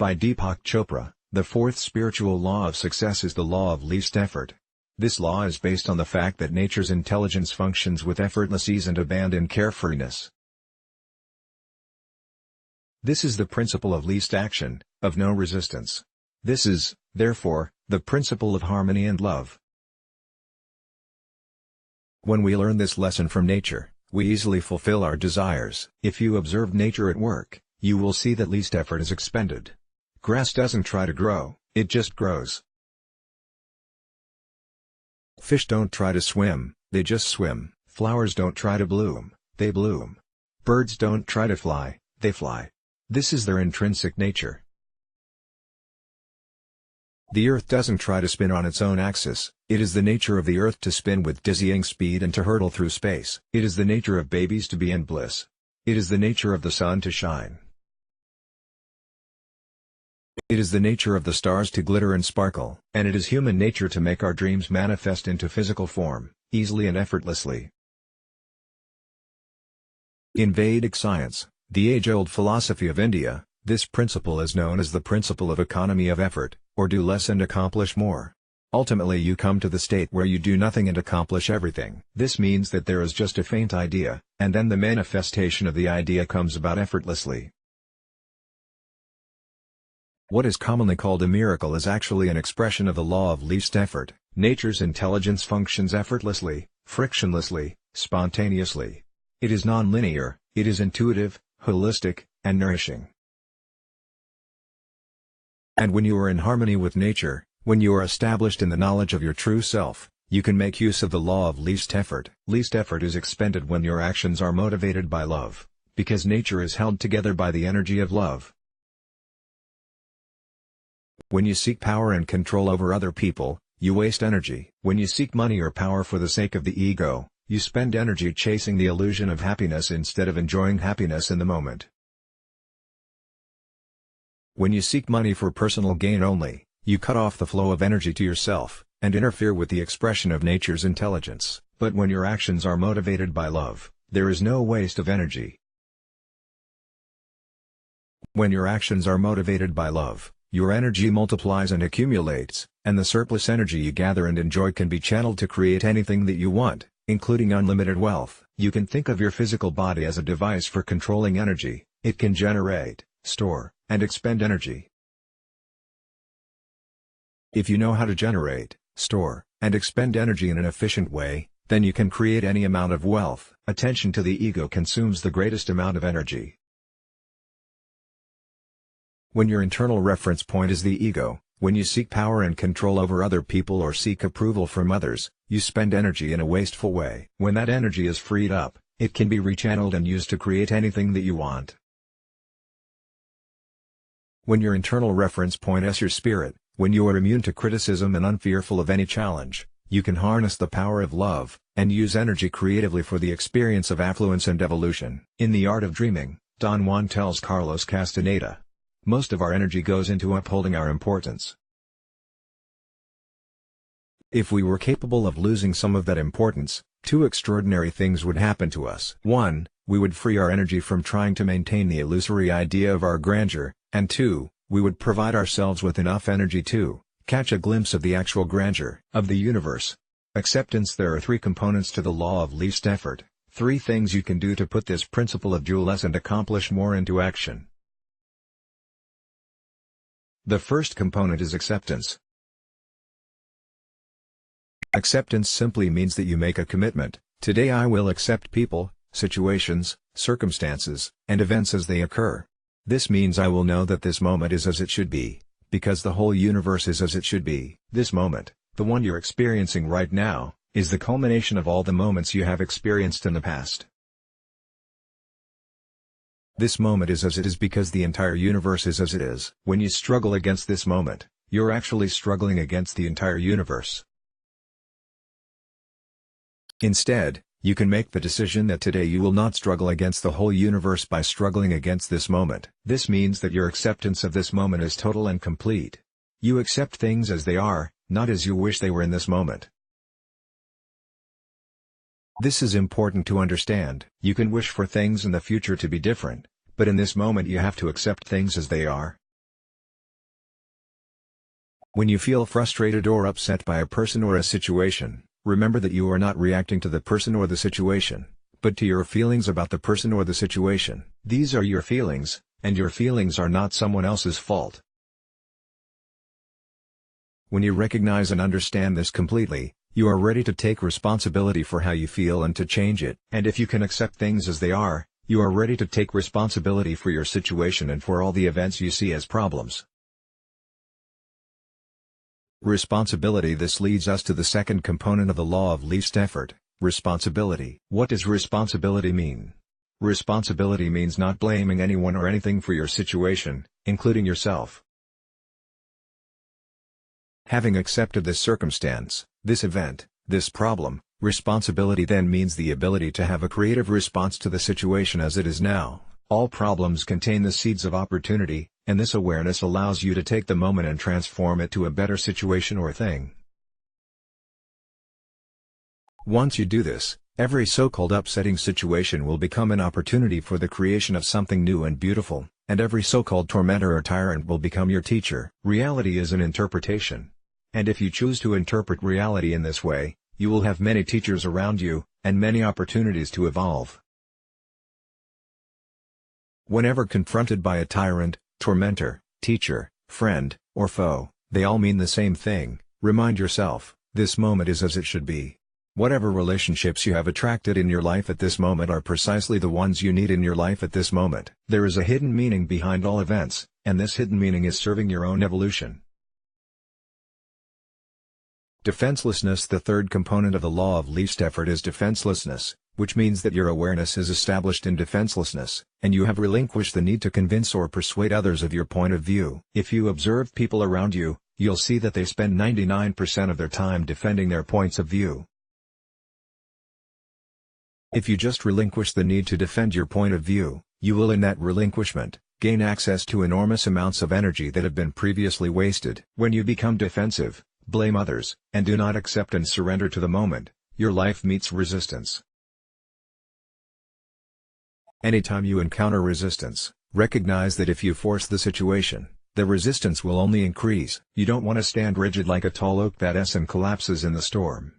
By Deepak Chopra, the fourth spiritual law of success is the law of least effort. This law is based on the fact that nature's intelligence functions with effortless ease and abandon carefreeness. This is the principle of least action, of no resistance. This is, therefore, the principle of harmony and love. When we learn this lesson from nature, we easily fulfill our desires. If you observe nature at work, you will see that least effort is expended. Grass doesn't try to grow, it just grows. Fish don't try to swim, they just swim. Flowers don't try to bloom, they bloom. Birds don't try to fly, they fly. This is their intrinsic nature. The earth doesn't try to spin on its own axis, it is the nature of the earth to spin with dizzying speed and to hurtle through space. It is the nature of babies to be in bliss. It is the nature of the sun to shine. It is the nature of the stars to glitter and sparkle. And it is human nature to make our dreams manifest into physical form, easily and effortlessly. In Vedic science, the age-old philosophy of India, this principle is known as the principle of economy of effort, or do less and accomplish more. Ultimately you come to the state where you do nothing and accomplish everything. This means that there is just a faint idea, and then the manifestation of the idea comes about effortlessly. What is commonly called a miracle is actually an expression of the law of least effort. Nature's intelligence functions effortlessly, frictionlessly, spontaneously. It is non-linear, it is intuitive, holistic, and nourishing. And when you are in harmony with nature, when you are established in the knowledge of your true self, you can make use of the law of least effort. Least effort is expended when your actions are motivated by love, because nature is held together by the energy of love. When you seek power and control over other people, you waste energy. When you seek money or power for the sake of the ego, you spend energy chasing the illusion of happiness instead of enjoying happiness in the moment. When you seek money for personal gain only, you cut off the flow of energy to yourself, and interfere with the expression of nature's intelligence. But when your actions are motivated by love, there is no waste of energy. When your actions are motivated by love, your energy multiplies and accumulates, and the surplus energy you gather and enjoy can be channeled to create anything that you want, including unlimited wealth. You can think of your physical body as a device for controlling energy. It can generate, store, and expend energy. If you know how to generate, store, and expend energy in an efficient way, then you can create any amount of wealth. Attention to the ego consumes the greatest amount of energy. When your internal reference point is the ego, when you seek power and control over other people or seek approval from others, you spend energy in a wasteful way. When that energy is freed up, it can be rechanneled and used to create anything that you want. When your internal reference point is your spirit, when you are immune to criticism and unfearful of any challenge, you can harness the power of love, and use energy creatively for the experience of affluence and evolution. In The Art of Dreaming, Don Juan tells Carlos Castaneda, most of our energy goes into upholding our importance. If we were capable of losing some of that importance, two extraordinary things would happen to us. 1, we would free our energy from trying to maintain the illusory idea of our grandeur, and 2, we would provide ourselves with enough energy to catch a glimpse of the actual grandeur of the universe. Acceptance. There are 3 components to the law of least effort, 3 things you can do to put this principle of do less and accomplish more into action. The first component is acceptance. Acceptance simply means that you make a commitment. Today I will accept people, situations, circumstances, and events as they occur. This means I will know that this moment is as it should be, because the whole universe is as it should be. This moment, the one you're experiencing right now, is the culmination of all the moments you have experienced in the past. This moment is as it is because the entire universe is as it is. When you struggle against this moment, you're actually struggling against the entire universe. Instead, you can make the decision that today you will not struggle against the whole universe by struggling against this moment. This means that your acceptance of this moment is total and complete. You accept things as they are, not as you wish they were in this moment. This is important to understand. You can wish for things in the future to be different, but in this moment you have to accept things as they are. When you feel frustrated or upset by a person or a situation, remember that you are not reacting to the person or the situation, but to your feelings about the person or the situation. These are your feelings, and your feelings are not someone else's fault. When you recognize and understand this completely, you are ready to take responsibility for how you feel and to change it. And if you can accept things as they are, you are ready to take responsibility for your situation and for all the events you see as problems. Responsibility. This leads us to the second component of the law of least effort, responsibility. What does responsibility mean? Responsibility means not blaming anyone or anything for your situation, including yourself. Having accepted this circumstance, this event, this problem, responsibility then means the ability to have a creative response to the situation as it is now. All problems contain the seeds of opportunity, and this awareness allows you to take the moment and transform it to a better situation or thing. Once you do this, every so-called upsetting situation will become an opportunity for the creation of something new and beautiful, and every so-called tormentor or tyrant will become your teacher. Reality is an interpretation. And if you choose to interpret reality in this way, you will have many teachers around you, and many opportunities to evolve. Whenever confronted by a tyrant, tormentor, teacher, friend, or foe, they all mean the same thing. Remind yourself, this moment is as it should be. Whatever relationships you have attracted in your life at this moment are precisely the ones you need in your life at this moment. There is a hidden meaning behind all events, and this hidden meaning is serving your own evolution. Defenselessness. The third component of the law of least effort is defenselessness, which means that your awareness is established in defenselessness, and you have relinquished the need to convince or persuade others of your point of view. If you observe people around you, you'll see that they spend 99% of their time defending their points of view. If you just relinquish the need to defend your point of view, you will in that relinquishment, gain access to enormous amounts of energy that have been previously wasted. When you become defensive, blame others, and do not accept and surrender to the moment, your life meets resistance. Anytime you encounter resistance, recognize that if you force the situation, the resistance will only increase. You don't want to stand rigid like a tall oak that collapses in the storm.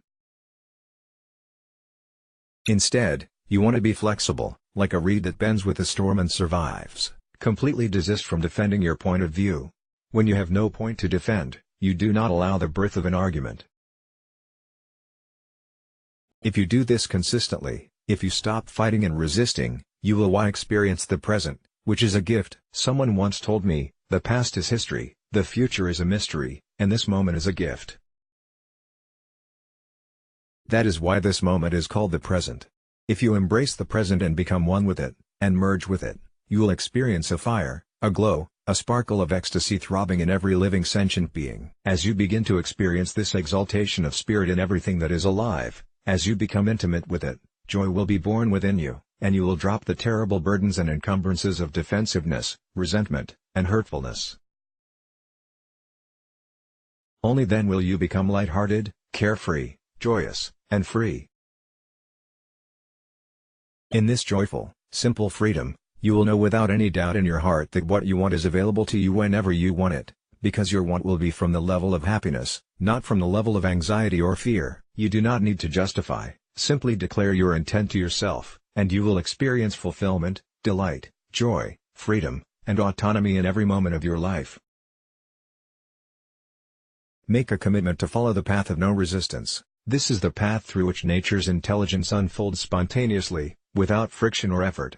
Instead, you want to be flexible, like a reed that bends with the storm and survives. Completely desist from defending your point of view. When you have no point to defend, you do not allow the birth of an argument. If you do this consistently, if you stop fighting and resisting, you will experience the present, which is a gift. Someone once told me, the past is history, the future is a mystery, and this moment is a gift. That is why this moment is called the present. If you embrace the present and become one with it, and merge with it, you will experience a fire, a glow, a sparkle of ecstasy throbbing in every living sentient being. As you begin to experience this exaltation of spirit in everything that is alive, as you become intimate with it, joy will be born within you, and you will drop the terrible burdens and encumbrances of defensiveness, resentment, and hurtfulness. Only then will you become light-hearted, carefree, joyous, and free. In this joyful, simple freedom, you will know without any doubt in your heart that what you want is available to you whenever you want it, because your want will be from the level of happiness, not from the level of anxiety or fear. You do not need to justify, simply declare your intent to yourself, and you will experience fulfillment, delight, joy, freedom, and autonomy in every moment of your life. Make a commitment to follow the path of no resistance. This is the path through which nature's intelligence unfolds spontaneously, without friction or effort.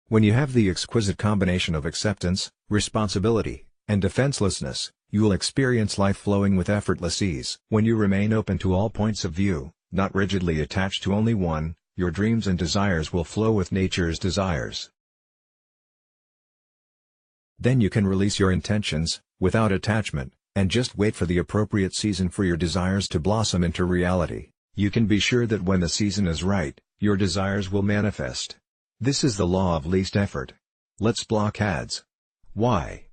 When you have the exquisite combination of acceptance, responsibility, and defenselessness, you will experience life flowing with effortless ease. When you remain open to all points of view, not rigidly attached to only one, your dreams and desires will flow with nature's desires. Then you can release your intentions, without attachment, and just wait for the appropriate season for your desires to blossom into reality. You can be sure that when the season is right, your desires will manifest. This is the law of least effort. Let's block ads. Why?